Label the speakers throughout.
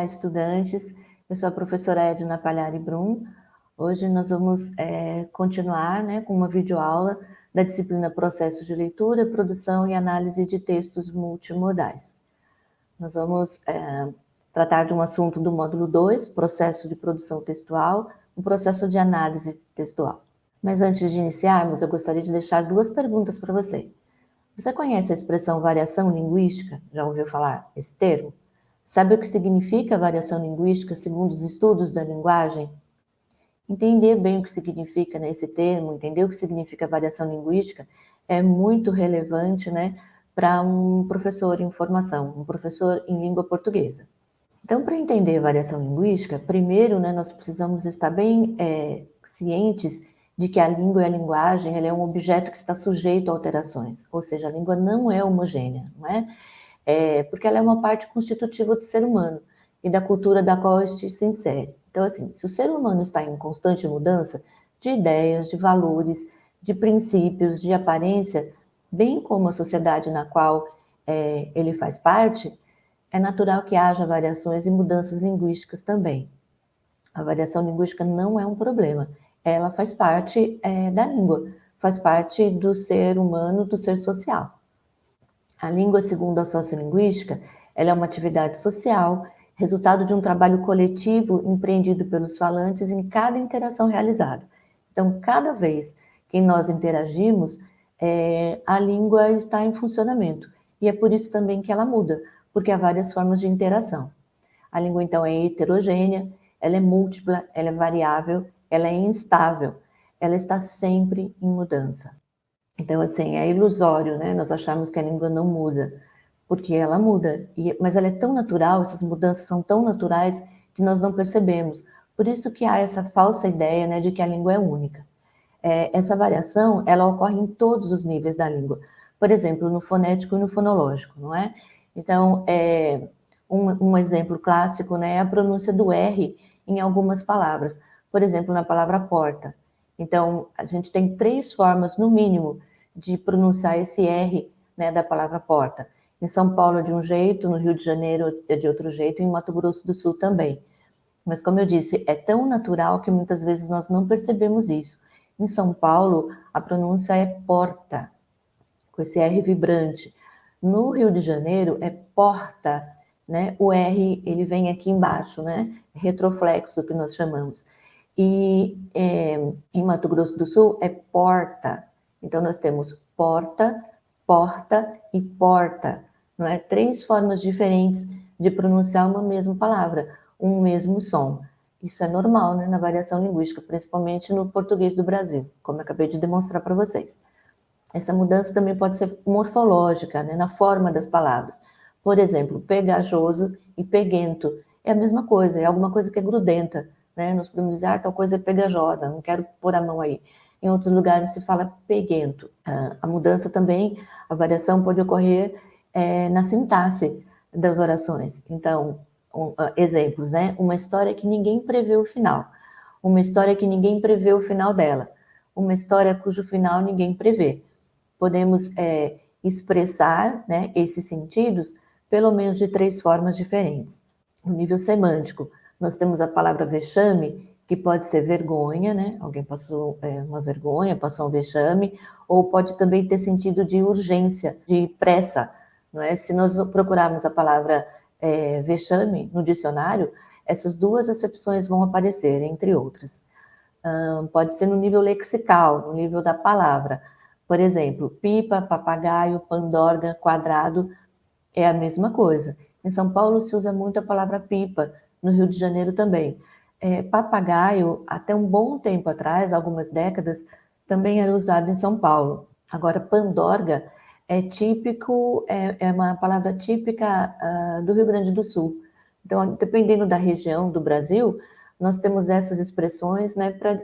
Speaker 1: Olá, estudantes. Eu sou a professora Edna Pagliari Brum. Hoje nós vamos continuar, com uma videoaula da disciplina Processos de Leitura, Produção e Análise de Textos Multimodais. Nós vamos tratar de um assunto do módulo 2, processo de produção textual, um processo de análise textual. Mas antes de iniciarmos, eu gostaria de deixar duas perguntas para você. Você conhece a expressão variação linguística? Já ouviu falar esse termo? Sabe o que significa variação linguística segundo os estudos da linguagem? Entender bem o que significa esse termo, entender o que significa variação linguística é muito relevante, para um professor em formação, um professor em língua portuguesa. Então, para entender variação linguística, primeiro, nós precisamos estar bem cientes de que a língua e a linguagem ela é um objeto que está sujeito a alterações, ou seja, a língua não é homogênea, não é? Porque ela é uma parte constitutiva do ser humano e da cultura da qual este se insere. Então, assim, se o ser humano está em constante mudança de ideias, de valores, de princípios, de aparência, bem como a sociedade na qual ele faz parte, é natural que haja variações e mudanças linguísticas também. A variação linguística não é um problema, ela faz parte da língua, faz parte do ser humano, do ser social. A língua, segundo a sociolinguística, ela é uma atividade social, resultado de um trabalho coletivo empreendido pelos falantes em cada interação realizada. Então, cada vez que nós interagimos, a língua está em funcionamento. E é por isso também que ela muda, porque há várias formas de interação. A língua, então, é heterogênea, ela é múltipla, ela é variável, ela é instável, ela está sempre em mudança. Então, assim, é ilusório, nós achamos que a língua não muda, porque ela muda, mas ela é tão natural, essas mudanças são tão naturais que nós não percebemos. Por isso que há essa falsa ideia, de que a língua é única. Essa variação, ela ocorre em todos os níveis da língua. Por exemplo, no fonético e no fonológico, não é? Então, um exemplo clássico, é a pronúncia do R em algumas palavras. Por exemplo, na palavra porta. Então, a gente tem 3 formas, no mínimo, de pronunciar esse R, da palavra porta. Em São Paulo é de um jeito, no Rio de Janeiro é de outro jeito, e em Mato Grosso do Sul também. Mas, como eu disse, é tão natural que muitas vezes nós não percebemos isso. Em São Paulo, a pronúncia é porta, com esse R vibrante. No Rio de Janeiro é porta, O R, ele vem aqui embaixo, retroflexo, que nós chamamos. E em Mato Grosso do Sul é porta. Então, nós temos porta, porta e porta. Não é? 3 formas diferentes de pronunciar uma mesma palavra, um mesmo som. Isso é normal, na variação linguística, principalmente no português do Brasil, como eu acabei de demonstrar para vocês. Essa mudança também pode ser morfológica, na forma das palavras. Por exemplo, pegajoso e peguento. É a mesma coisa, é alguma coisa que é grudenta. Nós podemos dizer, tal coisa é pegajosa, não quero pôr a mão aí. Em outros lugares se fala peguento. A mudança também, a variação pode ocorrer na sintaxe das orações. Então, exemplos, Uma história que ninguém prevê o final. Uma história que ninguém prevê o final dela. Uma história cujo final ninguém prevê. Podemos expressar esses sentidos pelo menos de 3 formas diferentes. No nível semântico, nós temos a palavra vexame, que pode ser vergonha, Alguém passou uma vergonha, passou um vexame, ou pode também ter sentido de urgência, de pressa, não é? Se nós procurarmos a palavra vexame no dicionário, essas 2 acepções vão aparecer, entre outras. Pode ser no nível lexical, no nível da palavra. Por exemplo, pipa, papagaio, pandorga, quadrado, é a mesma coisa. Em São Paulo se usa muito a palavra pipa, no Rio de Janeiro também. Papagaio, até um bom tempo atrás, algumas décadas, também era usado em São Paulo. Agora, pandorga é típico, é uma palavra típica do Rio Grande do Sul. Então, dependendo da região do Brasil, nós temos essas expressões,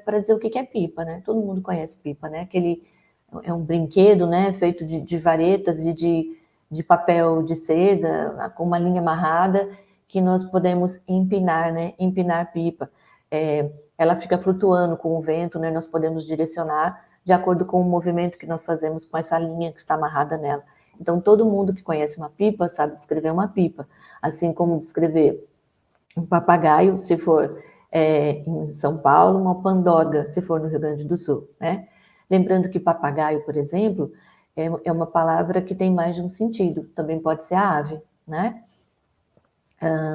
Speaker 1: para dizer o que é pipa, Todo mundo conhece pipa, Aquele é um brinquedo, feito de varetas e de papel de seda, com uma linha amarrada, que nós podemos empinar, Empinar pipa. Ela fica flutuando com o vento, Nós podemos direcionar de acordo com o movimento que nós fazemos com essa linha que está amarrada nela. Então, todo mundo que conhece uma pipa sabe descrever uma pipa, assim como descrever um papagaio, se for em São Paulo, uma pandorga, se for no Rio Grande do Sul, né? Lembrando que papagaio, por exemplo, é uma palavra que tem mais de um sentido, também pode ser a ave, né?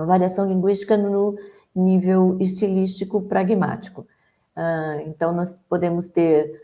Speaker 1: Variação linguística no nível estilístico pragmático. Então, nós podemos ter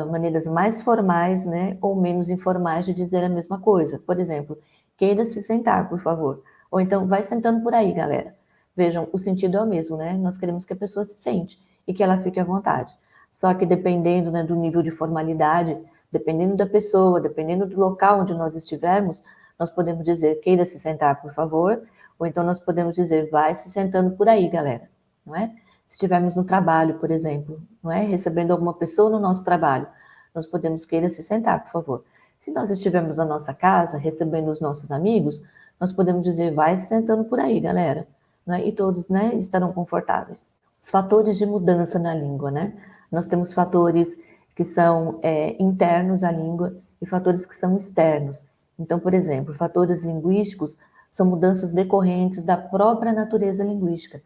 Speaker 1: maneiras mais formais, né, ou menos informais de dizer a mesma coisa. Por exemplo, queira se sentar, por favor. Ou então, vai sentando por aí, galera. Vejam, o sentido é o mesmo, né? Nós queremos que a pessoa se sente e que ela fique à vontade. Só que dependendo, né, do nível de formalidade, dependendo da pessoa, dependendo do local onde nós estivermos, nós podemos dizer queira se sentar, por favor, ou então nós podemos dizer vai se sentando por aí, galera, não é? Se estivermos no trabalho, por exemplo, não é? Recebendo alguma pessoa no nosso trabalho, nós podemos queira se sentar, por favor. Se nós estivermos na nossa casa, recebendo os nossos amigos, nós podemos dizer vai se sentando por aí, galera, não é? E todos, né, estarão confortáveis. Os fatores de mudança na língua, né? Nós temos fatores que são internos à língua e fatores que são externos. Então, por exemplo, fatores linguísticos são mudanças decorrentes da própria natureza linguística.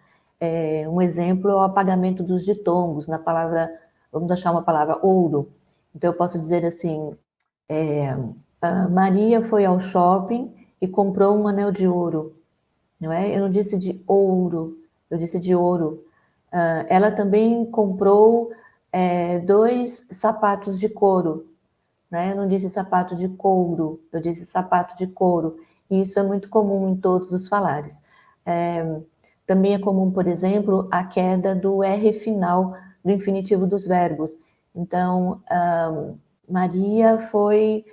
Speaker 1: Um exemplo é o apagamento dos ditongos na palavra, vamos achar uma palavra, ouro. Então, eu posso dizer assim, Maria foi ao shopping e comprou um anel de ouro, não é? Eu não disse de ouro, eu disse de ouro. Ela também comprou 2 sapatos de couro, né? Eu não disse sapato de couro, eu disse sapato de couro. E isso é muito comum em todos os falares. Também é comum, por exemplo, a queda do R final do infinitivo dos verbos. Então, Maria foi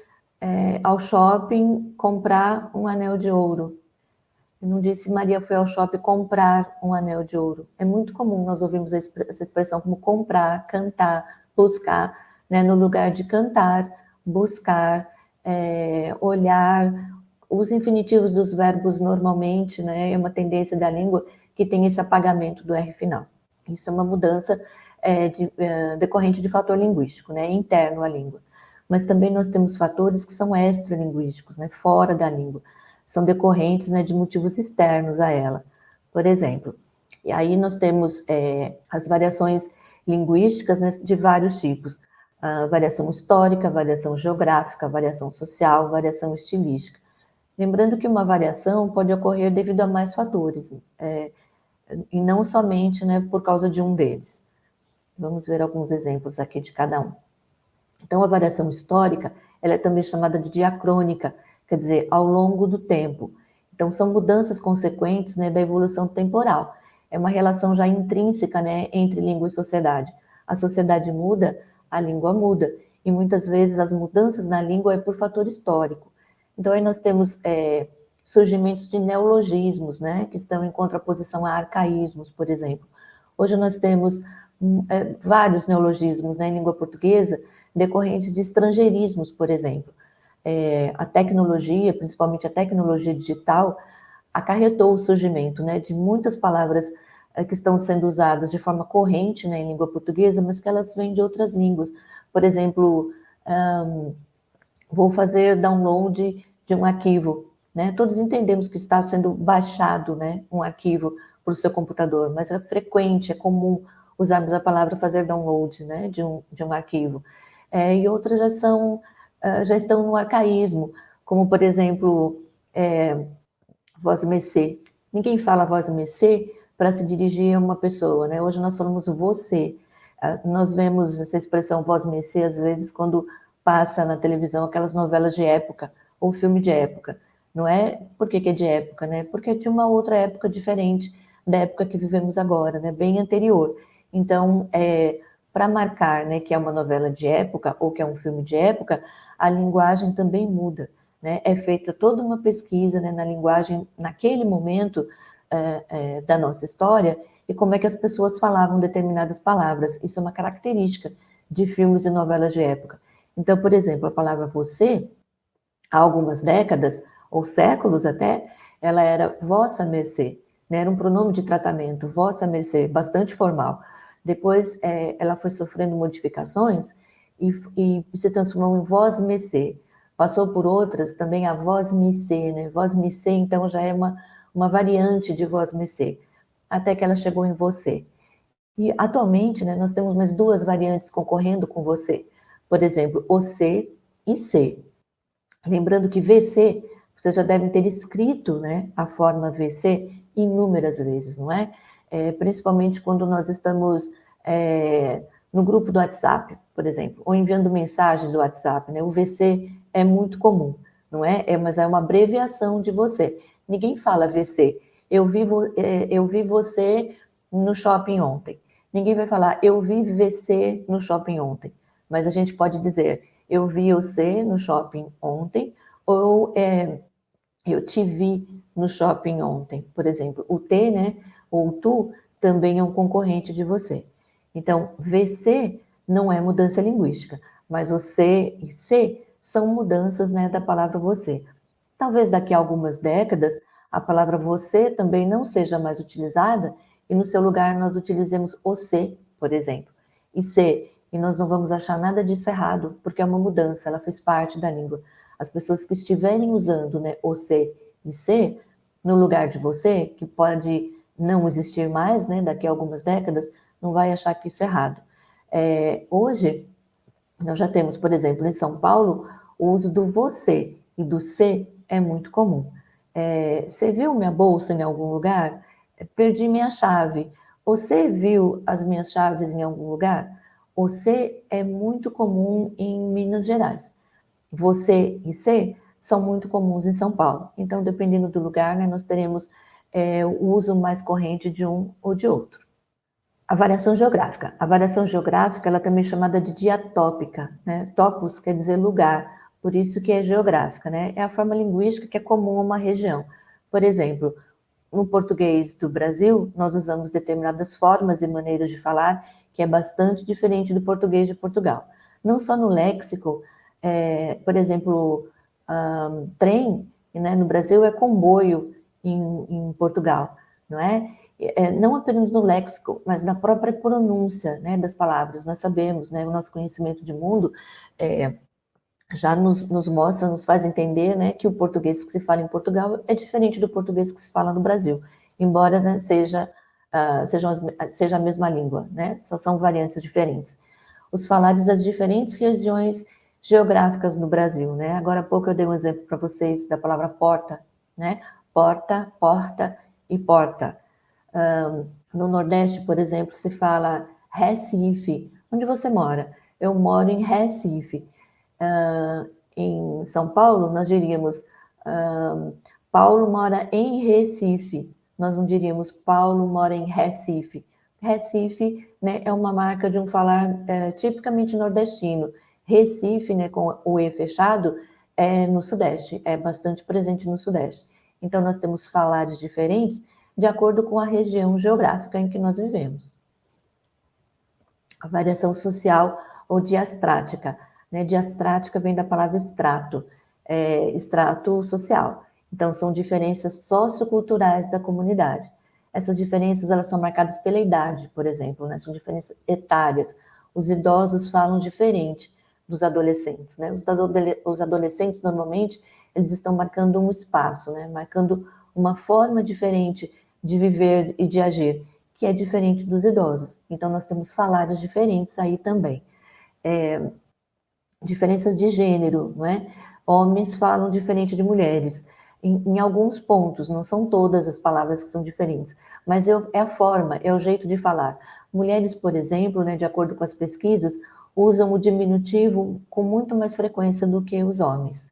Speaker 1: ao shopping comprar um anel de ouro. Eu não disse Maria foi ao shopping comprar um anel de ouro. É muito comum nós ouvimos essa expressão como comprar, cantar, buscar, né? No lugar de cantar, buscar, olhar. Os infinitivos dos verbos normalmente, né? É uma tendência da língua que tem esse apagamento do R final. Isso é uma mudança decorrente de fator linguístico, né? Interno à língua. Mas também nós temos fatores que são extralinguísticos, né? Fora da língua. São decorrentes, né, de motivos externos a ela. Por exemplo, e aí nós temos as variações linguísticas, né, de vários tipos. Variação histórica, variação geográfica, variação social, variação estilística. Lembrando que uma variação pode ocorrer devido a mais fatores, e não somente, né, por causa de um deles. Vamos ver alguns exemplos aqui de cada um. Então, a variação histórica, ela é também chamada de diacrônica, quer dizer, ao longo do tempo. Então, são mudanças consequentes, né, da evolução temporal. É uma relação já intrínseca, né, entre língua e sociedade. A sociedade muda, a língua muda. E muitas vezes as mudanças na língua é por fator histórico. Então, aí nós temos surgimentos de neologismos, né, que estão em contraposição a arcaísmos, por exemplo. Hoje nós temos vários neologismos, né, em língua portuguesa, decorrentes de estrangeirismos, por exemplo. A tecnologia, principalmente a tecnologia digital, acarretou o surgimento, né, de muitas palavras que estão sendo usadas de forma corrente, né, em língua portuguesa, mas que elas vêm de outras línguas. Por exemplo, vou fazer download de um arquivo, né? Todos entendemos que está sendo baixado, né, um arquivo para o seu computador, mas é frequente, é comum usarmos a palavra fazer download, né, de um arquivo. E outras já estão no arcaísmo, como, por exemplo, voz-mercê. Ninguém fala voz-mercê para se dirigir a uma pessoa, né? Hoje nós falamos você. Nós vemos essa expressão voz-mercê, às vezes, quando passa na televisão aquelas novelas de época, ou filme de época. Não é por que é de época, né? Porque é de uma outra época diferente da época que vivemos agora, né? Bem anterior. Então, para marcar, né, que é uma novela de época ou que é um filme de época, a linguagem também muda, né? É feita toda uma pesquisa, né, na linguagem naquele momento da nossa história e como é que as pessoas falavam determinadas palavras. Isso é uma característica de filmes e novelas de época. Então, por exemplo, a palavra você, há algumas décadas ou séculos até, ela era vossa mercê, né? Era um pronome de tratamento, vossa mercê, bastante formal. Depois, ela foi sofrendo modificações e se transformou em vós-mercê. Passou por outras também a vós-mercê, né? Vós-mercê, então, já é uma variante de vós-mercê. até que ela chegou em você. E atualmente, né, nós temos mais duas variantes concorrendo com você. Por exemplo, o C e C. Lembrando que VC, vocês já devem ter escrito, né, a forma VC inúmeras vezes, não é? Principalmente quando nós estamos no grupo do WhatsApp, por exemplo, ou enviando mensagens do WhatsApp, né? O VC é muito comum, não é? Mas é uma abreviação de você. Ninguém fala VC. Eu vi você no shopping ontem. Ninguém vai falar, eu vi VC no shopping ontem. Mas a gente pode dizer, eu vi você no shopping ontem, ou eu te vi no shopping ontem, por exemplo. O T, né, ou tu, também é um concorrente de você. Então, VC não é mudança linguística, mas o C e C são mudanças, né, da palavra você. Talvez daqui a algumas décadas, a palavra você também não seja mais utilizada e no seu lugar nós utilizemos o C, por exemplo. E C, e nós não vamos achar nada disso errado, porque é uma mudança, ela fez parte da língua. As pessoas que estiverem usando, né, o C e C, no lugar de você, que pode não existir mais, né, daqui a algumas décadas, não vai achar que isso é errado. Hoje, nós já temos, por exemplo, em São Paulo, o uso do você e do C é muito comum. Você viu minha bolsa em algum lugar? Perdi minha chave. Você viu as minhas chaves em algum lugar? Você é muito comum em Minas Gerais. Você e C são muito comuns em São Paulo. Então, dependendo do lugar, né, nós teremos o uso mais corrente de um ou de outro. A variação geográfica. A variação geográfica, ela também é chamada de diatópica, né? Topos quer dizer lugar, por isso que é geográfica, né? É a forma linguística que é comum a uma região. Por exemplo, no português do Brasil, nós usamos determinadas formas e maneiras de falar que é bastante diferente do português de Portugal. Não só no léxico, por exemplo, trem, né, no Brasil é comboio em Portugal, não é? Não apenas no léxico, mas na própria pronúncia, né, das palavras. Nós sabemos, né, o nosso conhecimento de mundo já nos mostra, nos faz entender, né, que o português que se fala em Portugal é diferente do português que se fala no Brasil, embora, né, seja a mesma língua, né, só são variantes diferentes. Os falares das diferentes regiões geográficas no Brasil, né? Agora há pouco eu dei um exemplo para vocês da palavra porta, né? Porta, porta e porta. No Nordeste, por exemplo, se fala Recife. Onde você mora? Eu moro em Recife. Em São Paulo, nós diríamos Paulo mora em Recife. Nós não diríamos Paulo mora em Recife. Recife, né, é uma marca de um falar tipicamente nordestino. Recife, né, com o E fechado, é no Sudeste, é bastante presente no Sudeste. Então, nós temos falares diferentes de acordo com a região geográfica em que nós vivemos. A variação social ou diastrática, né? Diastrática vem da palavra extrato, extrato social. Então, são diferenças socioculturais da comunidade. Essas diferenças, elas são marcadas pela idade, por exemplo, né? São diferenças etárias. Os idosos falam diferente dos adolescentes, né? Os adolescentes, normalmente, eles estão marcando um espaço, né? Marcando uma forma diferente de viver e de agir, que é diferente dos idosos. Então, nós temos falares diferentes aí também. Diferenças de gênero, não é? Homens falam diferente de mulheres. Em alguns pontos, não são todas as palavras que são diferentes, mas é a forma, é o jeito de falar. Mulheres, por exemplo, né, de acordo com as pesquisas, usam o diminutivo com muito mais frequência do que os homens.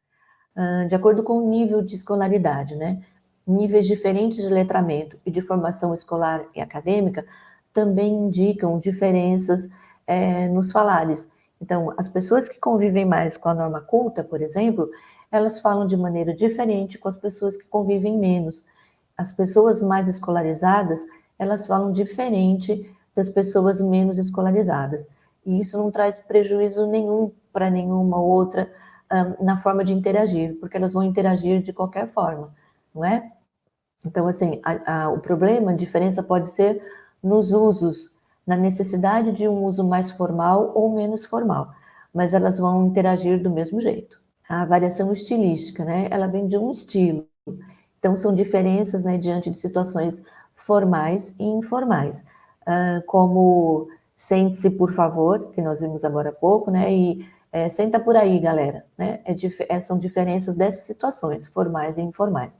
Speaker 1: De acordo com o nível de escolaridade, né? Níveis diferentes de letramento e de formação escolar e acadêmica também indicam diferenças nos falares. Então, as pessoas que convivem mais com a norma culta, por exemplo, elas falam de maneira diferente com as pessoas que convivem menos. As pessoas mais escolarizadas, elas falam diferente das pessoas menos escolarizadas. E isso não traz prejuízo nenhum para nenhuma outra na forma de interagir, porque elas vão interagir de qualquer forma, não é? Então, assim, o problema, a diferença pode ser nos usos, na necessidade de um uso mais formal ou menos formal, mas elas vão interagir do mesmo jeito. A variação estilística, né? Ela vem de um estilo. Então, são diferenças, né, diante de situações formais e informais, como sente-se, por favor, que nós vimos agora há pouco, né, e senta por aí, galera, né, são diferenças dessas situações, formais e informais.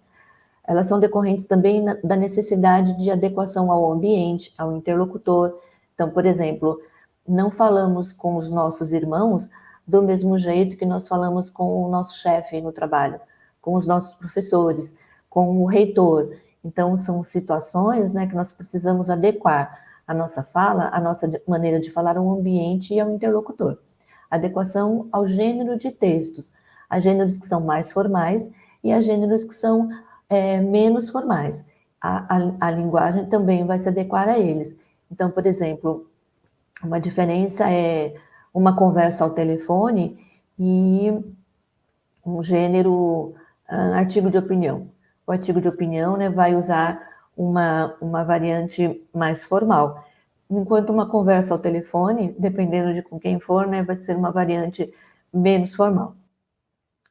Speaker 1: Elas são decorrentes também da necessidade de adequação ao ambiente, ao interlocutor. Então, por exemplo, não falamos com os nossos irmãos do mesmo jeito que nós falamos com o nosso chefe no trabalho, com os nossos professores, com o reitor. Então, são situações, né, que nós precisamos adequar a nossa fala, a nossa maneira de falar ao ambiente e ao interlocutor. Adequação ao gênero de textos. Há gêneros que são mais formais e há gêneros que são menos formais. A linguagem também vai se adequar a eles. Então, por exemplo, uma diferença é uma conversa ao telefone e um gênero artigo de opinião. O artigo de opinião, né, vai usar uma variante mais formal, enquanto uma conversa ao telefone, dependendo de com quem for, né, vai ser uma variante menos formal.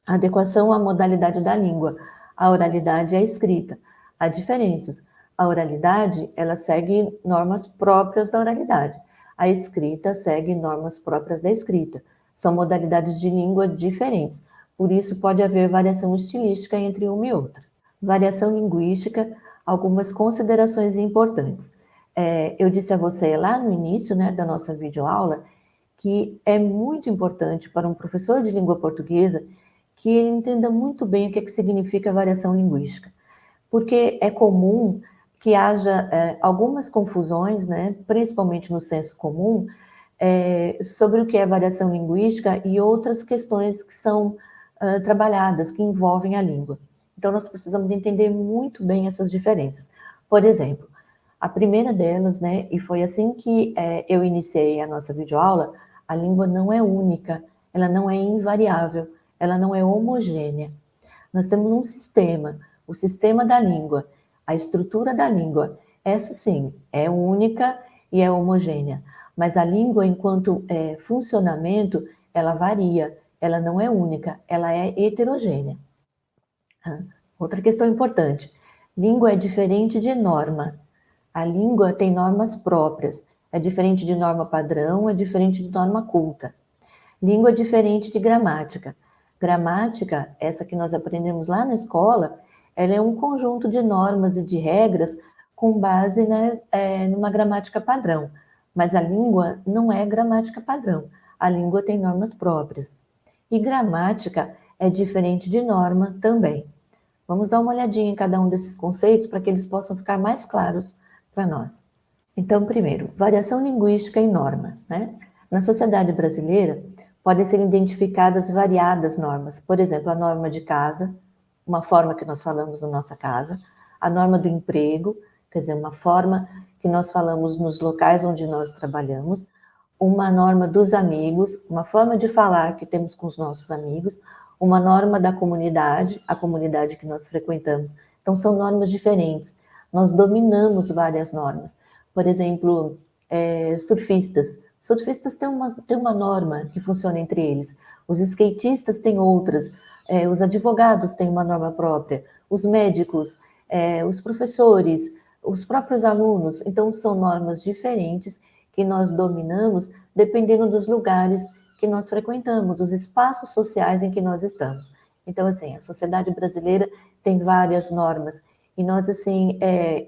Speaker 1: Adequação à modalidade da língua, a oralidade e a escrita. Há diferenças. A oralidade, ela segue normas próprias da oralidade. A escrita segue normas próprias da escrita. São modalidades de língua diferentes. Por isso, pode haver variação estilística entre uma e outra. Variação linguística, algumas considerações importantes. Eu disse a você lá no início, né, da nossa videoaula, que é muito importante para um professor de língua portuguesa que ele entenda muito bem o que significa variação linguística, porque é comum que haja algumas confusões, né, principalmente no senso comum, sobre o que é variação linguística e outras questões que são trabalhadas, que envolvem a língua. Então, nós precisamos entender muito bem essas diferenças. Por exemplo, a primeira delas, né, e foi assim que eu iniciei a nossa videoaula, a língua não é única, ela não é invariável, ela não é homogênea. Nós temos um sistema, o sistema da língua, a estrutura da língua, essa sim, é única e é homogênea. Mas a língua, enquanto funcionamento, ela varia, ela não é única, ela é heterogênea. Outra questão importante, língua é diferente de norma. A língua tem normas próprias, é diferente de norma padrão, é diferente de norma culta. Língua é diferente de gramática. Gramática, essa que nós aprendemos lá na escola, ela é um conjunto de normas e de regras com base, né, numa gramática padrão. Mas a língua não é gramática padrão. A língua tem normas próprias. E gramática é diferente de norma também. Vamos dar uma olhadinha em cada um desses conceitos para que eles possam ficar mais claros para nós. Então, primeiro, variação linguística e norma, né? Na sociedade brasileira, podem ser identificadas variadas normas. Por exemplo, a norma de casa, uma forma que nós falamos na nossa casa, a norma do emprego, quer dizer, uma forma que nós falamos nos locais onde nós trabalhamos, uma norma dos amigos, uma forma de falar que temos com os nossos amigos, uma norma da comunidade, a comunidade que nós frequentamos. Então, são normas diferentes. Nós dominamos várias normas. Por exemplo, surfistas. Surfistas têm uma norma que funciona entre eles. Os skatistas têm outras. Os advogados têm uma norma própria. Os médicos, os professores, os próprios alunos. Então, são normas diferentes que nós dominamos dependendo dos lugares que nós frequentamos, os espaços sociais em que nós estamos. Então, assim, a sociedade brasileira tem várias normas e nós, assim,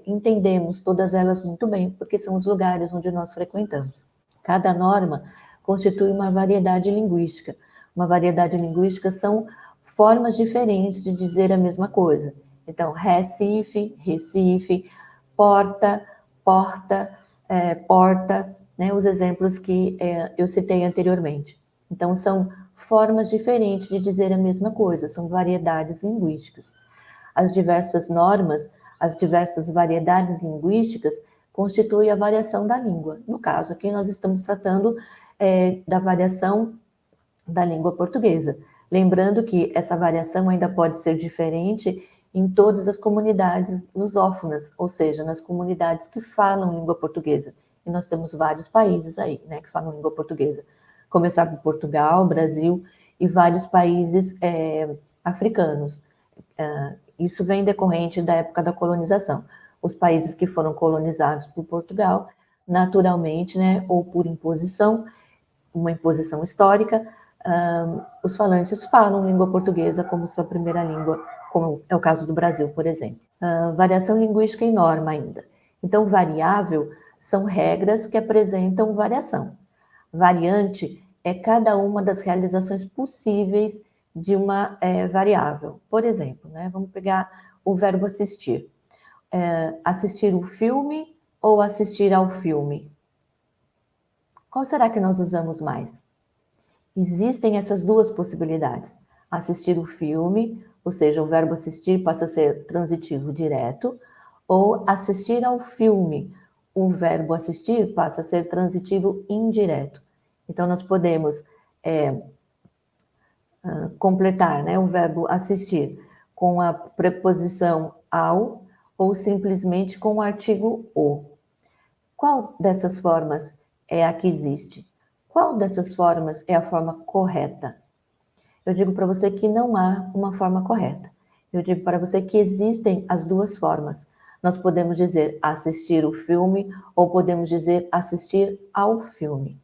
Speaker 1: entendemos todas elas muito bem, porque são os lugares onde nós frequentamos. Cada norma constitui uma variedade linguística. Uma variedade linguística são formas diferentes de dizer a mesma coisa. Então, Recife, Recife, porta, porta, porta, né, os exemplos que eu citei anteriormente. Então, são formas diferentes de dizer a mesma coisa, são variedades linguísticas. As diversas normas, as diversas variedades linguísticas constituem a variação da língua. No caso, aqui nós estamos tratando da variação da língua portuguesa. Lembrando que essa variação ainda pode ser diferente em todas as comunidades lusófonas, ou seja, nas comunidades que falam língua portuguesa. E nós temos vários países aí, né, que falam língua portuguesa. Começar por Portugal, Brasil e vários países africanos. Isso vem decorrente da época da colonização. os países que foram colonizados por Portugal, naturalmente, né, ou por imposição, uma imposição histórica, os falantes falam língua portuguesa como sua primeira língua, como é o caso do Brasil, por exemplo. Variação linguística e norma ainda. Então, variável são regras que apresentam variação. Variante é cada uma das realizações possíveis de uma variável. Por exemplo, né, vamos pegar o verbo assistir. Assistir o filme ou assistir ao filme? Qual será que nós usamos mais? Existem essas duas possibilidades. Assistir o filme, ou seja, o verbo assistir passa a ser transitivo direto, ou assistir ao filme, o verbo assistir passa a ser transitivo indireto. Então, nós podemos completar, né, o verbo assistir com a preposição ao ou simplesmente com o artigo o. Qual dessas formas é a que existe? Qual dessas formas é a forma correta? Eu digo para você que não há uma forma correta. Eu digo para você que existem as duas formas. Nós podemos dizer assistir o filme ou podemos dizer assistir ao filme.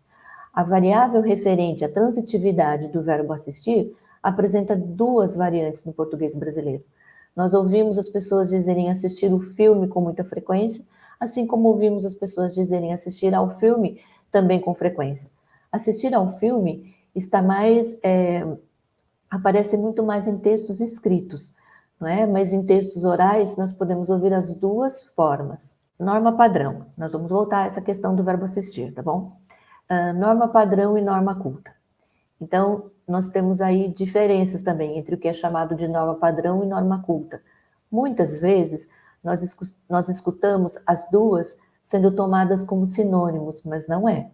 Speaker 1: A variável referente à transitividade do verbo assistir apresenta duas variantes no português brasileiro. Nós ouvimos as pessoas dizerem assistir o filme com muita frequência, assim como ouvimos as pessoas dizerem assistir ao filme também com frequência. Assistir ao filme está mais, aparece muito mais em textos escritos, não é? Mas em textos orais nós podemos ouvir as duas formas. Norma padrão. Nós vamos voltar a essa questão do verbo assistir, tá bom? Norma padrão e norma culta. Então, nós temos aí diferenças também entre o que é chamado de norma padrão e norma culta. Muitas vezes, nós escutamos as duas sendo tomadas como sinônimos, mas não é.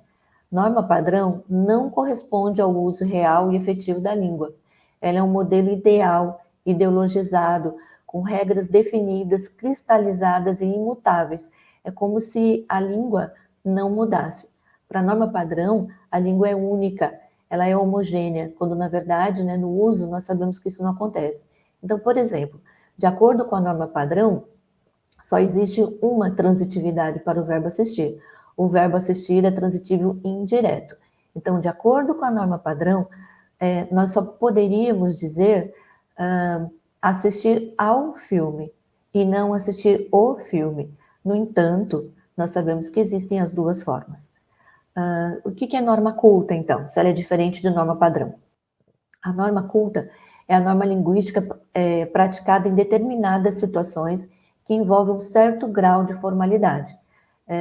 Speaker 1: Norma padrão não corresponde ao uso real e efetivo da língua. Ela é um modelo ideal, ideologizado, com regras definidas, cristalizadas e imutáveis. É como se a língua não mudasse. Para a norma padrão, a língua é única, ela é homogênea, quando na verdade, né, no uso, nós sabemos que isso não acontece. Então, por exemplo, de acordo com a norma padrão, só existe uma transitividade para o verbo assistir. O verbo assistir é transitivo indireto. Então, de acordo com a norma padrão, nós só poderíamos dizer assistir ao filme e não assistir o filme. No entanto, nós sabemos que existem as duas formas. O que é norma culta, então, se ela é diferente de norma padrão? A norma culta é a norma linguística praticada em determinadas situações que envolvem um certo grau de formalidade.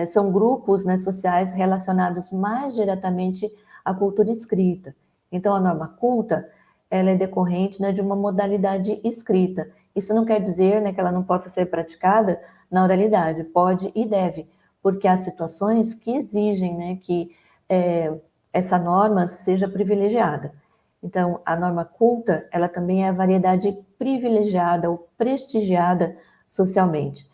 Speaker 1: São grupos, né, sociais relacionados mais diretamente à cultura escrita. Então, a norma culta, ela é decorrente, né, de uma modalidade escrita. Isso não quer dizer, né, que ela não possa ser praticada na oralidade, pode e deve, porque há situações que exigem, né, que essa norma seja privilegiada. Então, a norma culta, ela também é a variedade privilegiada ou prestigiada socialmente.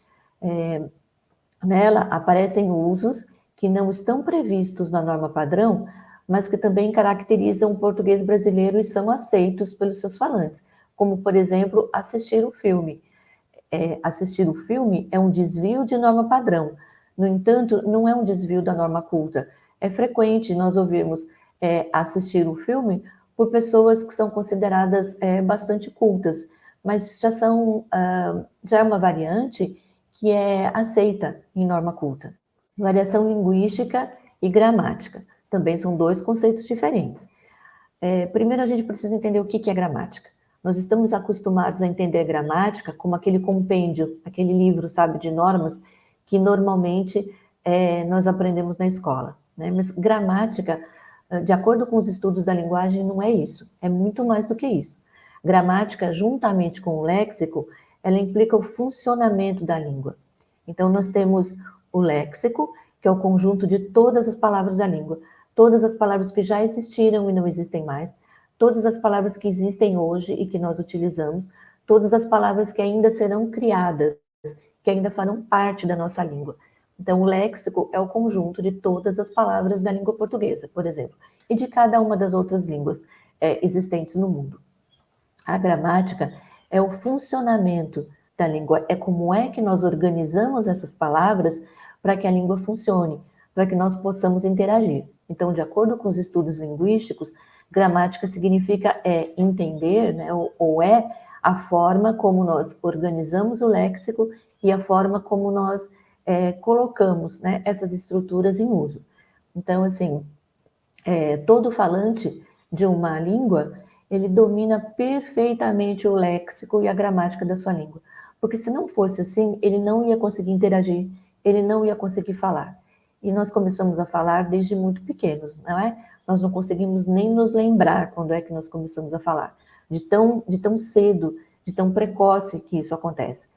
Speaker 1: Nela aparecem usos que não estão previstos na norma padrão, mas que também caracterizam o português brasileiro e são aceitos pelos seus falantes, como, por exemplo, assistir o filme. Assistir o filme é um desvio de norma padrão. No entanto, não é um desvio da norma culta. É frequente nós ouvirmos assistir o filme por pessoas que são consideradas bastante cultas, mas já é uma variante que é aceita em norma culta. Variação linguística e gramática. Também são dois conceitos diferentes. Primeiro, a gente precisa entender o que é gramática. Nós estamos acostumados a entender gramática como aquele compêndio, aquele livro, sabe, de normas que normalmente nós aprendemos na escola, né? Mas gramática, de acordo com os estudos da linguagem, não é isso. É muito mais do que isso. Gramática, juntamente com o léxico, ela implica o funcionamento da língua. Então, nós temos o léxico, que é o conjunto de todas as palavras da língua, todas as palavras que já existiram e não existem mais, todas as palavras que existem hoje e que nós utilizamos, todas as palavras que ainda serão criadas, que ainda farão parte da nossa língua. Então, o léxico é o conjunto de todas as palavras da língua portuguesa, por exemplo, e de cada uma das outras línguas existentes no mundo. A gramática é o funcionamento da língua, é como é que nós organizamos essas palavras para que a língua funcione, para que nós possamos interagir. Então, de acordo com os estudos linguísticos, gramática significa entender, né, ou é a forma como nós organizamos o léxico e a forma como nós colocamos, né, essas estruturas em uso. Então, assim, todo falante de uma língua, ele domina perfeitamente o léxico e a gramática da sua língua. Porque se não fosse assim, ele não ia conseguir interagir, ele não ia conseguir falar. E nós começamos a falar desde muito pequenos, não é? Nós não conseguimos nem nos lembrar quando é que nós começamos a falar. De tão cedo, de tão precoce que isso acontece.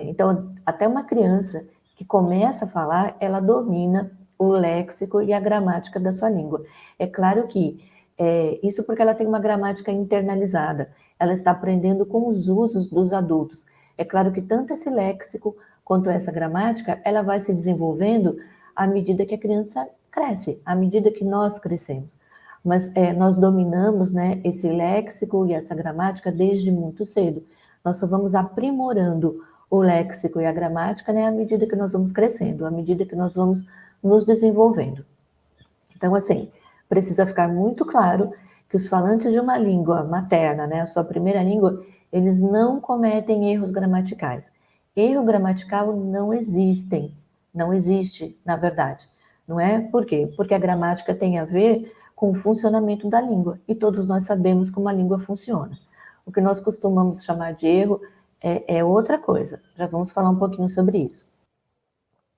Speaker 1: Então, até uma criança que começa a falar, ela domina o léxico e a gramática da sua língua. É claro que isso porque ela tem uma gramática internalizada, ela está aprendendo com os usos dos adultos. É claro que tanto esse léxico quanto essa gramática, ela vai se desenvolvendo à medida que a criança cresce, à medida que nós crescemos. Mas nós dominamos, né, esse léxico e essa gramática desde muito cedo. Nós só vamos aprimorando o léxico e a gramática, né, à medida que nós vamos crescendo, à medida que nós vamos nos desenvolvendo. Então, assim, precisa ficar muito claro que os falantes de uma língua materna, né, a sua primeira língua, eles não cometem erros gramaticais. Erro gramatical não existe, na verdade. Não é? Por quê? Porque a gramática tem a ver com o funcionamento da língua, e todos nós sabemos como a língua funciona. O que nós costumamos chamar de erro é outra coisa. Já vamos falar um pouquinho sobre isso.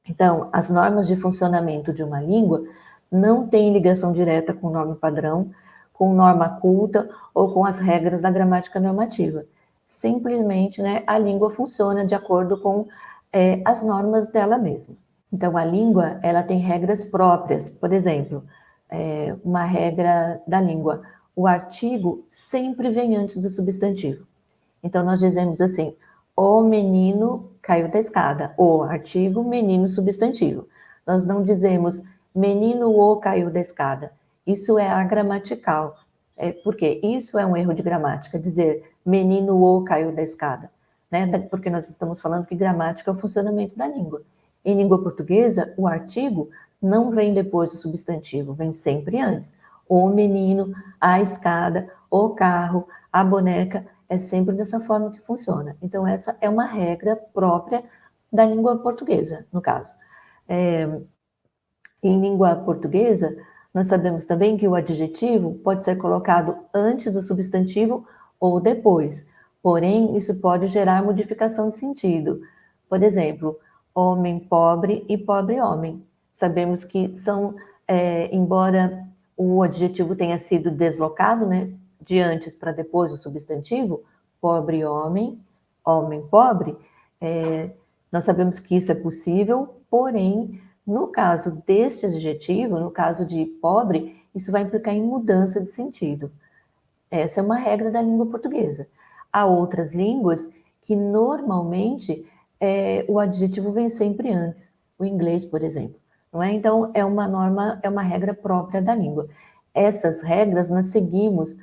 Speaker 1: Então, as normas de funcionamento de uma língua não têm ligação direta com norma padrão, com norma culta ou com as regras da gramática normativa. Simplesmente, né, a língua funciona de acordo com as normas dela mesma. Então, a língua, ela tem regras próprias. Por exemplo, uma regra da língua: o artigo sempre vem antes do substantivo. Então, nós dizemos assim: o menino caiu da escada. O artigo, menino, substantivo. Nós não dizemos menino o caiu da escada. Isso é agramatical. Porque isso é um erro de gramática, dizer menino o caiu da escada. Né? Porque nós estamos falando que gramática é o funcionamento da língua. Em língua portuguesa, o artigo não vem depois do substantivo, vem sempre antes. O menino, a escada, o carro, a boneca, é sempre dessa forma que funciona. Então, essa é uma regra própria da língua portuguesa, no caso. Em língua portuguesa, nós sabemos também que o adjetivo pode ser colocado antes do substantivo ou depois. Porém, isso pode gerar modificação de sentido. Por exemplo, homem pobre e pobre homem. Sabemos que são, embora o adjetivo tenha sido deslocado, né, de antes para depois do substantivo, pobre homem, homem pobre, nós sabemos que isso é possível, porém, no caso deste adjetivo, no caso de pobre, isso vai implicar em mudança de sentido. Essa é uma regra da língua portuguesa. Há outras línguas que normalmente o adjetivo vem sempre antes, o inglês, por exemplo. Não é? Então, é uma norma, é uma regra própria da língua. Essas regras nós seguimos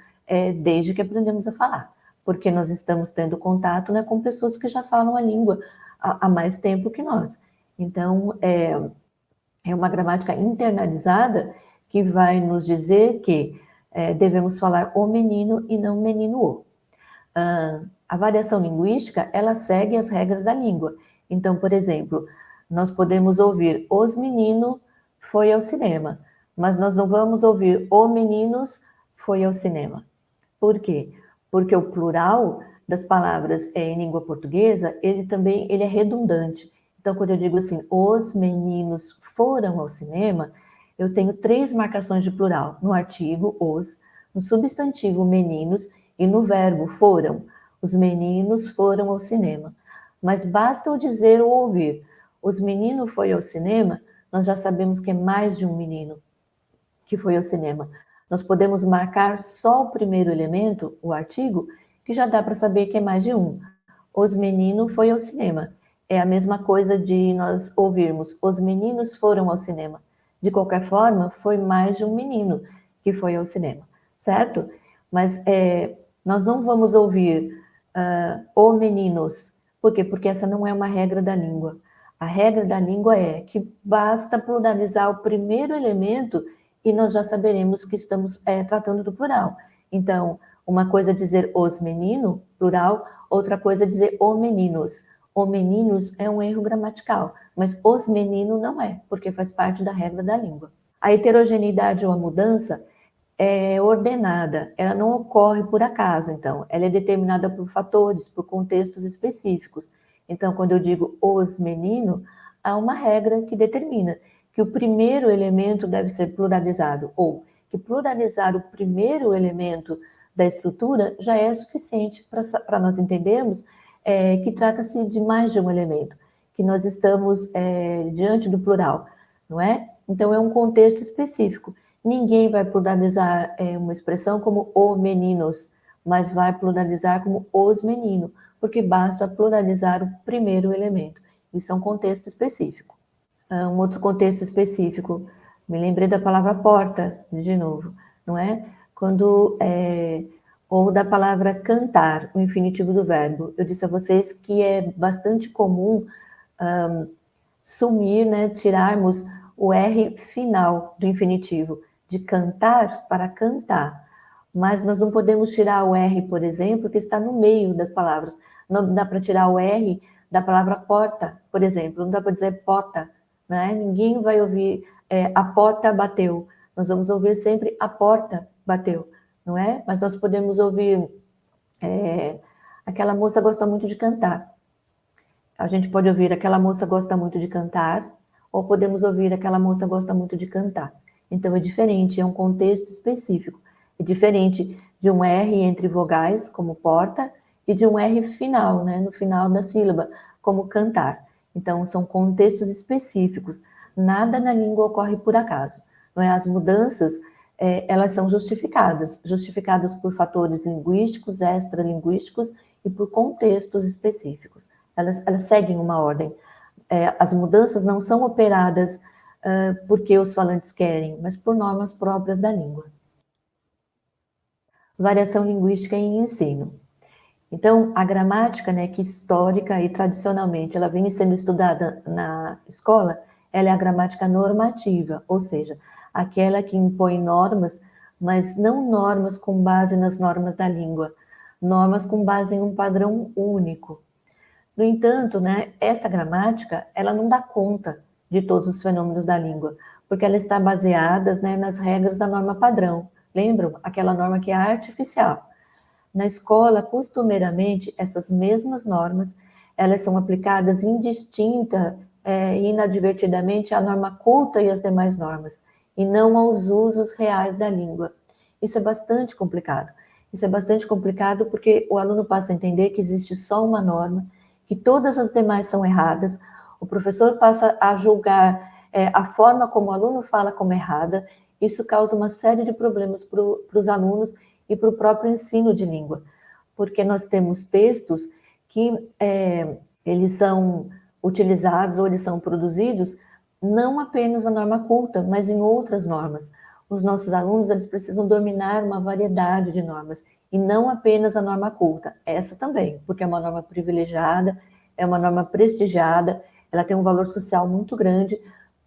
Speaker 1: desde que aprendemos a falar, porque nós estamos tendo contato, né, com pessoas que já falam a língua há mais tempo que nós. Então, é uma gramática internalizada que vai nos dizer que devemos falar o menino e não menino o. A variação linguística, ela segue as regras da língua. Então, por exemplo, nós podemos ouvir os meninos foi ao cinema, mas nós não vamos ouvir o meninos foi ao cinema. Por quê? Porque o plural das palavras em língua portuguesa, ele é redundante. Então, quando eu digo assim, os meninos foram ao cinema, eu tenho 3 marcações de plural, no artigo, os, no substantivo, meninos, e no verbo, foram. Os meninos foram ao cinema. Mas basta eu dizer ou ouvir, os meninos foi ao cinema, nós já sabemos que é mais de um menino que foi ao cinema. Nós podemos marcar só o primeiro elemento, o artigo, que já dá para saber que é mais de um. Os meninos foi ao cinema. É a mesma coisa de nós ouvirmos, os meninos foram ao cinema. De qualquer forma, foi mais de um menino que foi ao cinema, certo? Mas nós não vamos ouvir o meninos, Por quê? Porque essa não é uma regra da língua. A regra da língua é que basta pluralizar o primeiro elemento e nós já saberemos que estamos tratando do plural. Então, uma coisa é dizer os meninos, plural, outra coisa é dizer o meninos. O meninos é um erro gramatical, mas os meninos não é, porque faz parte da regra da língua. A heterogeneidade ou a mudança é ordenada, ela não ocorre por acaso, então, ela é determinada por fatores, por contextos específicos. Então, quando eu digo os meninos, há uma regra que determina que o primeiro elemento deve ser pluralizado, ou que pluralizar o primeiro elemento da estrutura já é suficiente para nós entendermos que trata-se de mais de um elemento, que nós estamos diante do plural, não é? Então, é um contexto específico. Ninguém vai pluralizar uma expressão como o meninos, mas vai pluralizar como os meninos, porque basta pluralizar o primeiro elemento. Isso é um contexto específico. Um outro contexto específico, me lembrei da palavra porta, de novo, não é? Quando, ou da palavra cantar, o infinitivo do verbo. Eu disse a vocês que é bastante comum sumir, né, tirarmos o R final do infinitivo, de cantar para cantar. Mas nós não podemos tirar o R, por exemplo, que está no meio das palavras. Não dá para tirar o R da palavra porta, por exemplo. Não dá para dizer pota, né? Ninguém vai ouvir a porta bateu. Nós vamos ouvir sempre a porta bateu, não é? Mas nós podemos ouvir aquela moça gosta muito de cantar. A gente pode ouvir aquela moça gosta muito de cantar, ou podemos ouvir aquela moça gosta muito de cantar. Então é diferente, é um contexto específico. É diferente de um R entre vogais, como porta, e de um R final, né, no final da sílaba, como cantar. Então são contextos específicos. Nada na língua ocorre por acaso. Não é? As mudanças, elas são justificadas por fatores linguísticos, extralinguísticos e por contextos específicos. Elas seguem uma ordem. As mudanças não são operadas porque os falantes querem, mas por normas próprias da língua. Variação linguística em ensino. Então, a gramática, né, que histórica e tradicionalmente ela vem sendo estudada na escola, ela é a gramática normativa, ou seja, aquela que impõe normas, mas não normas com base nas normas da língua, normas com base em um padrão único. No entanto, né, essa gramática, ela não dá conta de todos os fenômenos da língua, porque ela está baseada, né, nas regras da norma padrão. Lembram? Aquela norma que é artificial. Na escola, costumeiramente, essas mesmas normas, elas são aplicadas indistinta e inadvertidamente à norma culta e às demais normas, e não aos usos reais da língua. Isso é bastante complicado. Isso é bastante complicado porque o aluno passa a entender que existe só uma norma, que todas as demais são erradas, o professor passa a julgar a forma como o aluno fala como errada, isso causa uma série de problemas para os alunos e para o próprio ensino de língua, porque nós temos textos que eles são utilizados ou eles são produzidos não apenas na norma culta, mas em outras normas. Os nossos alunos, eles precisam dominar uma variedade de normas, e não apenas a norma culta, essa também, porque é uma norma privilegiada, é uma norma prestigiada, ela tem um valor social muito grande.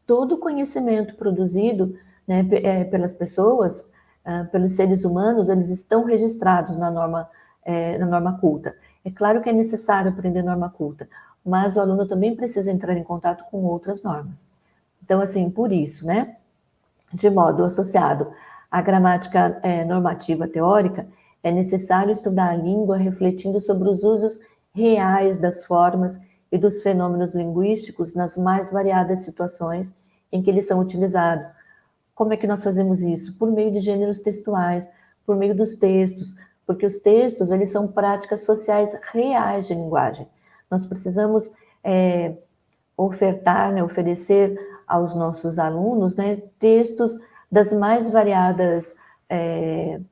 Speaker 1: Todo o conhecimento produzido, né, pelas pessoas, pelos seres humanos, eles estão registrados na norma culta. É claro que é necessário aprender norma culta, mas o aluno também precisa entrar em contato com outras normas. Então, assim, por isso, né, de modo associado à gramática normativa teórica, é necessário estudar a língua refletindo sobre os usos reais das formas e dos fenômenos linguísticos nas mais variadas situações em que eles são utilizados. Como é que nós fazemos isso? Por meio de gêneros textuais, por meio dos textos, porque os textos, eles são práticas sociais reais de linguagem. Nós precisamos ofertar, né, oferecer aos nossos alunos, né, textos das mais variadas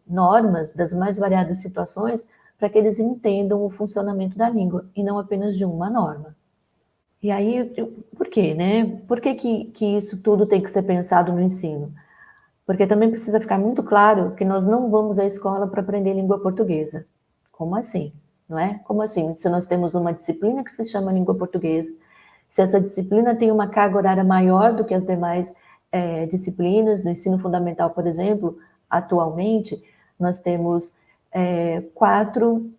Speaker 1: normas, das mais variadas situações, para que eles entendam o funcionamento da língua, e não apenas de uma norma. E aí, por quê, né? Por que isso tudo tem que ser pensado no ensino? Porque também precisa ficar muito claro que nós não vamos à escola para aprender língua portuguesa. Como assim? não é? Como assim? Se nós temos uma disciplina que se chama língua portuguesa, se essa disciplina tem uma carga horária maior do que as demais disciplinas, no ensino fundamental, por exemplo, atualmente, nós temos 4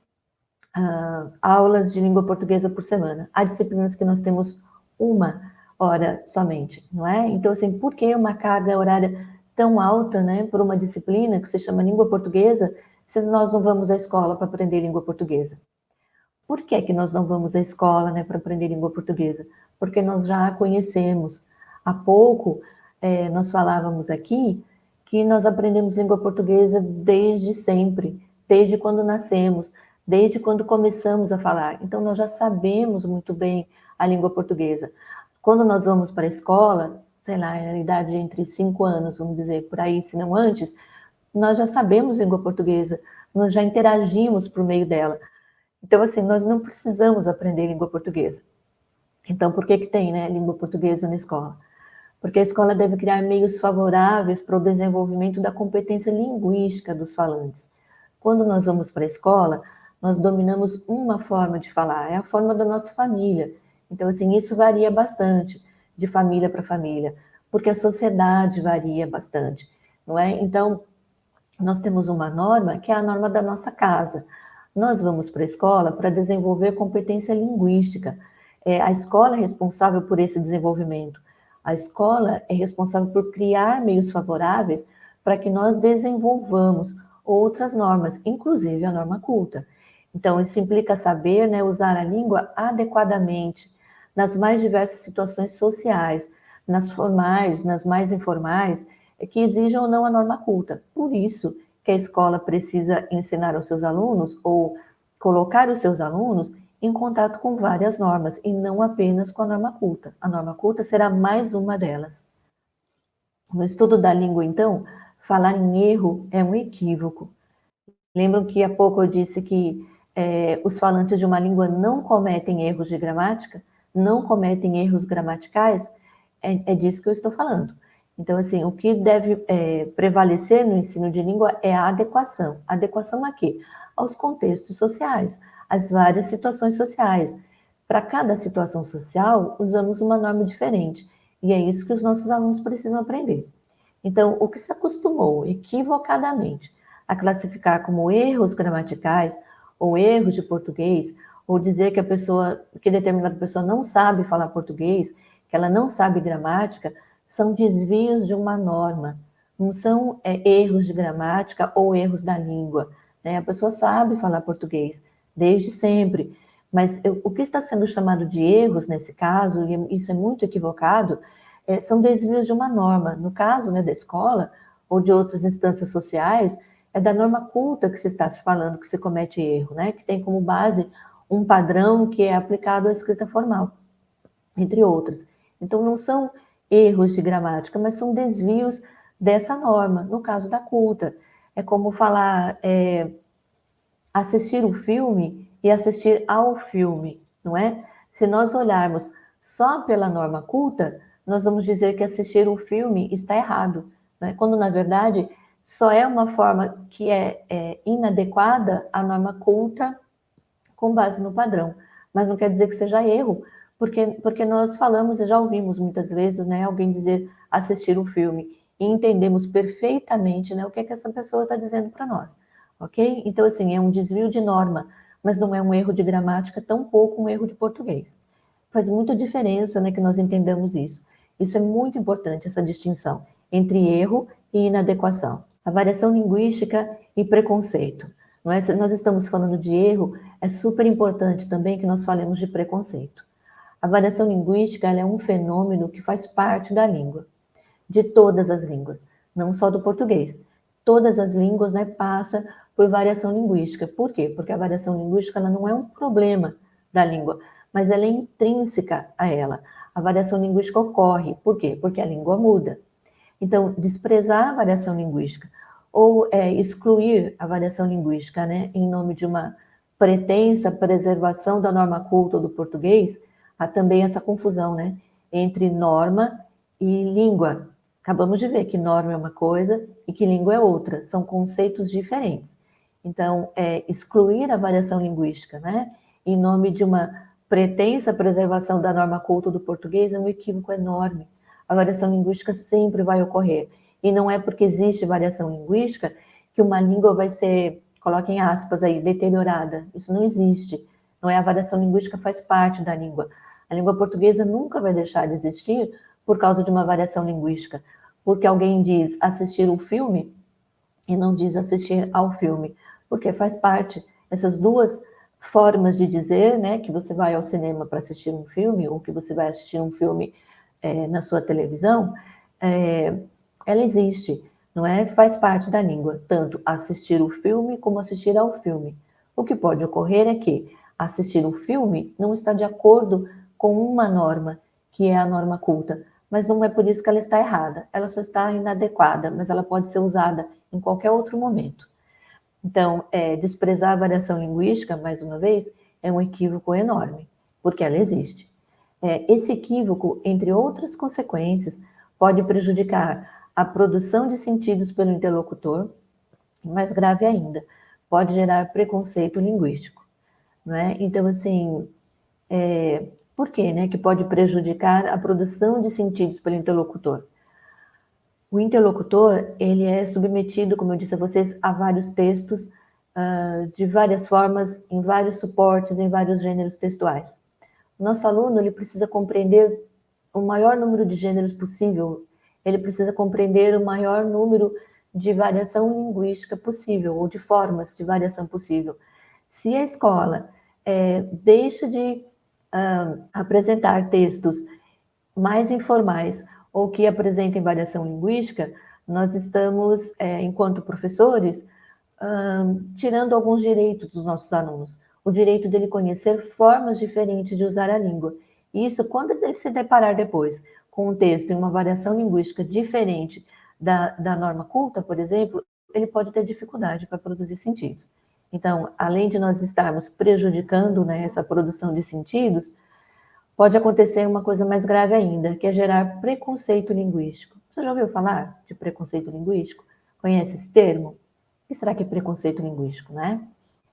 Speaker 1: aulas de língua portuguesa por semana. Há disciplinas que nós temos 1 hora somente, não é? Então, assim, por que uma carga horária tão alta, né, por uma disciplina que se chama língua portuguesa, se nós não vamos à escola para aprender língua portuguesa? Por que nós não vamos à escola, né, para aprender língua portuguesa? Porque nós já a conhecemos. Há pouco, nós falávamos aqui que nós aprendemos língua portuguesa desde sempre, desde quando nascemos, desde quando começamos a falar. Então, nós já sabemos muito bem a língua portuguesa. Quando nós vamos para a escola, sei lá, na idade entre 5 anos, vamos dizer, por aí, se não antes, nós já sabemos língua portuguesa, nós já interagimos por meio dela. Então, assim, nós não precisamos aprender língua portuguesa. Então, por que tem, né, língua portuguesa na escola? Porque a escola deve criar meios favoráveis para o desenvolvimento da competência linguística dos falantes. Quando nós vamos para a escola, nós dominamos uma forma de falar, é a forma da nossa família. Então, assim, isso varia bastante de família para família, porque a sociedade varia bastante, não é? Então, nós temos uma norma que é a norma da nossa casa. Nós vamos para a escola para desenvolver competência linguística. A escola é responsável por esse desenvolvimento. A escola é responsável por criar meios favoráveis para que nós desenvolvamos outras normas, inclusive a norma culta. Então, isso implica saber, né, usar a língua adequadamente nas mais diversas situações sociais, nas formais, nas mais informais, que exijam ou não a norma culta. Por isso que a escola precisa ensinar aos seus alunos ou colocar os seus alunos em contato com várias normas e não apenas com a norma culta. A norma culta será mais uma delas. No estudo da língua, então, falar em erro é um equívoco. Lembram que há pouco eu disse que os falantes de uma língua não cometem erros de gramática, não cometem erros gramaticais? É disso que eu estou falando. Então, assim, o que deve prevalecer no ensino de língua é a adequação. Adequação a quê? Aos contextos sociais, às várias situações sociais. Para cada situação social, usamos uma norma diferente. E é isso que os nossos alunos precisam aprender. Então, o que se acostumou equivocadamente a classificar como erros gramaticais ou erros de português, ou dizer que determinada pessoa não sabe falar português, que ela não sabe gramática, são desvios de uma norma, não são erros de gramática ou erros da língua, né? A pessoa sabe falar português desde sempre, mas o que está sendo chamado de erros nesse caso, e isso é muito equivocado, são desvios de uma norma. No caso, né, da escola ou de outras instâncias sociais, é da norma culta que se está se falando que se comete erro, né? Que tem como base um padrão que é aplicado à escrita formal, entre outros. Então, não são erros de gramática, mas são desvios dessa norma, no caso da culta. É como falar assistir o filme e assistir ao filme, não é? Se nós olharmos só pela norma culta, nós vamos dizer que assistir o filme está errado, né? Quando, na verdade, só é uma forma que é inadequada à norma culta com base no padrão. Mas não quer dizer que seja erro, porque nós falamos e já ouvimos muitas vezes, né, alguém dizer assistir um filme e entendemos perfeitamente, né, o que essa pessoa está dizendo para nós, ok? Então, assim, é um desvio de norma, mas não é um erro de gramática, tampouco um erro de português. Faz muita diferença, né, que nós entendamos isso. Isso é muito importante, essa distinção entre erro e inadequação. A variação linguística e preconceito. Não é? Se nós estamos falando de erro, é super importante também que nós falemos de preconceito. A variação linguística ela é um fenômeno que faz parte da língua, de todas as línguas, não só do português. Todas as línguas, né, passam por variação linguística. Por quê? Porque a variação linguística ela não é um problema da língua, mas ela é intrínseca a ela. A variação linguística ocorre. Por quê? Porque a língua muda. Então, desprezar a variação linguística ou excluir a variação linguística, né, em nome de uma pretensa preservação da norma culta do português, há também essa confusão, né, entre norma e língua. Acabamos de ver que norma é uma coisa e que língua é outra, são conceitos diferentes. Então, excluir a variação linguística, né, em nome de uma pretensa preservação da norma culta do português é um equívoco enorme. A variação linguística sempre vai ocorrer. E não é porque existe variação linguística que uma língua vai ser, coloquem aspas aí, deteriorada. Isso não existe. Não é, a variação linguística faz parte da língua. A língua portuguesa nunca vai deixar de existir por causa de uma variação linguística. Porque alguém diz assistir um filme e não diz assistir ao filme. Porque faz parte. Essas duas formas de dizer, né, que você vai ao cinema para assistir um filme ou que você vai assistir um filme na sua televisão, ela existe, não é? Faz parte da língua, tanto assistir o filme como assistir ao filme. O que pode ocorrer é que assistir o filme não está de acordo com uma norma, que é a norma culta, mas não é por isso que ela está errada, ela só está inadequada, mas ela pode ser usada em qualquer outro momento. Então, desprezar a variação linguística, mais uma vez, é um equívoco enorme, porque ela existe. Esse equívoco, entre outras consequências, pode prejudicar a produção de sentidos pelo interlocutor, e mais grave ainda, pode gerar preconceito linguístico. Não é? Então, assim, por que, né, que pode prejudicar a produção de sentidos pelo interlocutor? O interlocutor, ele é submetido, como eu disse a vocês, a vários textos, de várias formas, em vários suportes, em vários gêneros textuais. O nosso aluno, ele precisa compreender o maior número de gêneros possível, ele precisa compreender o maior número de variação linguística possível, ou de formas de variação possível. Se a escola deixa de apresentar textos mais informais ou que apresentem variação linguística, nós estamos, enquanto professores, tirando alguns direitos dos nossos alunos. O direito dele conhecer formas diferentes de usar a língua. E isso, quando ele se deparar depois com um texto em uma variação linguística diferente da norma culta, por exemplo, ele pode ter dificuldade para produzir sentidos. Então, além de nós estarmos prejudicando, né, essa produção de sentidos, pode acontecer uma coisa mais grave ainda, que é gerar preconceito linguístico. Você já ouviu falar de preconceito linguístico? Conhece esse termo? O que será que é preconceito linguístico, né?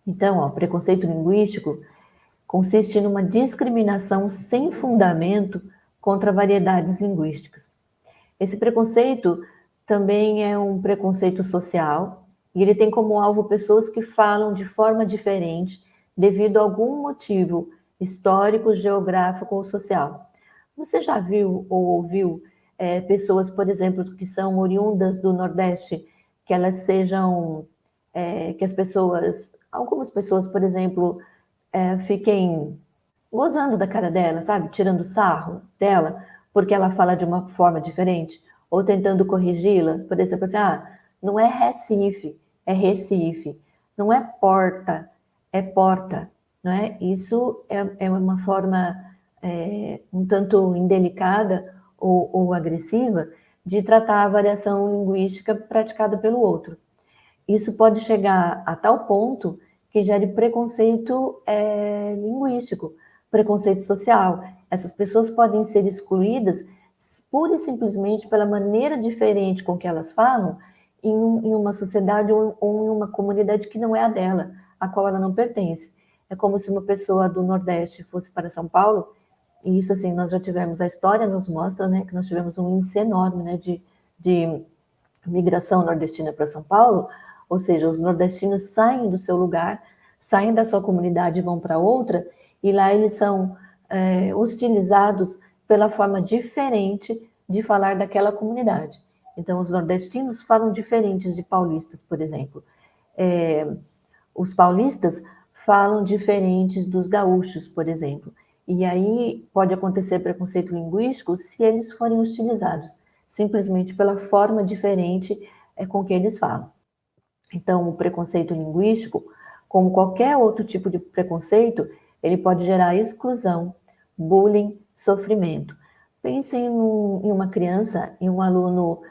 Speaker 1: Então, preconceito linguístico consiste numa discriminação sem fundamento contra variedades linguísticas. Esse preconceito também é um preconceito social e ele tem como alvo pessoas que falam de forma diferente devido a algum motivo histórico, geográfico ou social. Você já viu ou ouviu pessoas, por exemplo, que são oriundas do Nordeste, que elas sejam, que as pessoas, algumas pessoas, por exemplo, fiquem gozando da cara dela, sabe? Tirando sarro dela, porque ela fala de uma forma diferente, ou tentando corrigi-la, por exemplo, assim, não é Recife, é Recife, não é porta, é porta, não é? Isso é uma forma um tanto indelicada ou agressiva de tratar a variação linguística praticada pelo outro. Isso pode chegar a tal ponto que gere preconceito linguístico, preconceito social. Essas pessoas podem ser excluídas pura e simplesmente pela maneira diferente com que elas falam em uma sociedade ou em uma comunidade que não é a dela, a qual ela não pertence. É como se uma pessoa do Nordeste fosse para São Paulo, e isso, assim, nós já tivemos, a história nos mostra, né, que nós tivemos um índice enorme, né, de migração nordestina para São Paulo, ou seja, os nordestinos saem do seu lugar, saem da sua comunidade e vão para outra, e lá eles são hostilizados pela forma diferente de falar daquela comunidade. Então, os nordestinos falam diferentes de paulistas, por exemplo. Os paulistas falam diferentes dos gaúchos, por exemplo. E aí pode acontecer preconceito linguístico se eles forem hostilizados, simplesmente pela forma diferente com que eles falam. Então, o preconceito linguístico, como qualquer outro tipo de preconceito, ele pode gerar exclusão, bullying, sofrimento. Pense em uma criança, em um aluno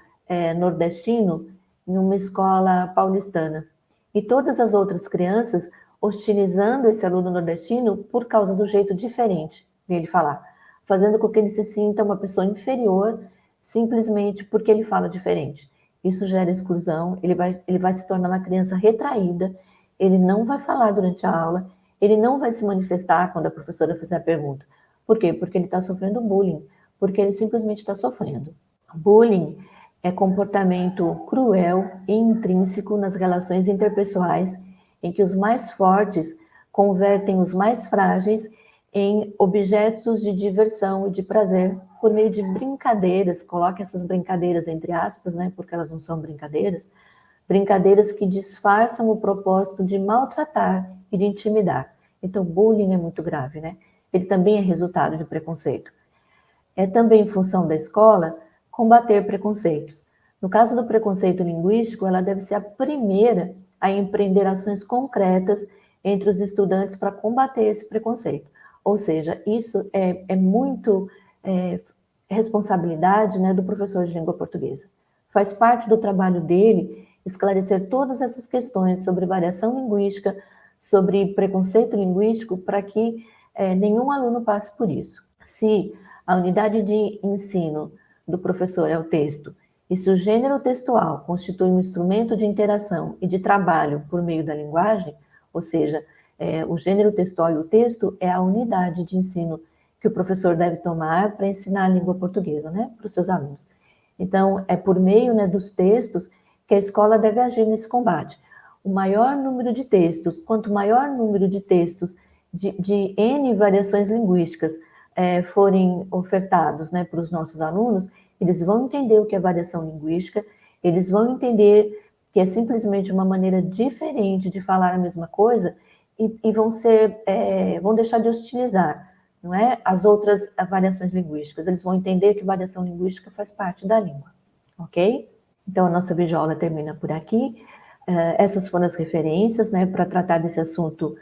Speaker 1: nordestino, em uma escola paulistana, e todas as outras crianças hostilizando esse aluno nordestino por causa do jeito diferente dele falar, fazendo com que ele se sinta uma pessoa inferior simplesmente porque ele fala diferente. Isso gera exclusão, ele vai se tornar uma criança retraída ele não vai falar durante a aula, ele não vai se manifestar quando a professora fizer a pergunta. Por quê? Porque ele está sofrendo bullying, porque ele simplesmente está sofrendo. Bullying é comportamento cruel e intrínseco nas relações interpessoais, em que os mais fortes convertem os mais frágeis em objetos de diversão e de prazer por meio de brincadeiras, coloque essas brincadeiras entre aspas, né, porque elas não são brincadeiras, brincadeiras que disfarçam o propósito de maltratar e de intimidar. Então, bullying é muito grave, né? Ele também é resultado de preconceito. É também função da escola combater preconceitos. No caso do preconceito linguístico, ela deve ser a primeira a empreender ações concretas entre os estudantes para combater esse preconceito. Ou seja, isso é muito responsabilidade, né, do professor de língua portuguesa. Faz parte do trabalho dele esclarecer todas essas questões sobre variação linguística, sobre preconceito linguístico, para que nenhum aluno passe por isso. Se a unidade de ensino do professor é o texto, e se o gênero textual constitui um instrumento de interação e de trabalho por meio da linguagem, ou seja, o gênero textual e o texto é a unidade de ensino que o professor deve tomar para ensinar a língua portuguesa, né, para os seus alunos. Então, é por meio, né, dos textos que a escola deve agir nesse combate. O maior número de textos, quanto maior número de textos de N variações linguísticas forem ofertados, né, para os nossos alunos, eles vão entender o que é variação linguística, eles vão entender que é simplesmente uma maneira diferente de falar a mesma coisa e vão deixar de hostilizar, não é, as outras variações linguísticas. Eles vão entender que variação linguística faz parte da língua, ok? Então, a nossa videoaula termina por aqui. Essas foram as referências, né, para tratar desse assunto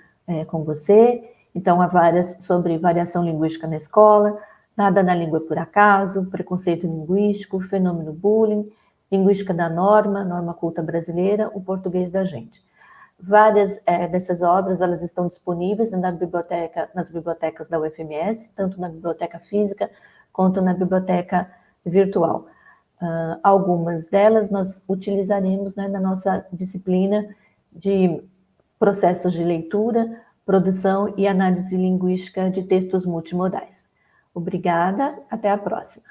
Speaker 1: com você. Então, há várias sobre variação linguística na escola, nada na língua por acaso, preconceito linguístico, fenômeno bullying, linguística da norma culta brasileira, o português da gente. Várias dessas obras, elas estão disponíveis nas bibliotecas da UFMS, tanto na biblioteca física quanto na biblioteca virtual. Algumas delas nós utilizaremos, né, na nossa disciplina de processos de leitura, produção e análise linguística de textos multimodais. Obrigada, até a próxima.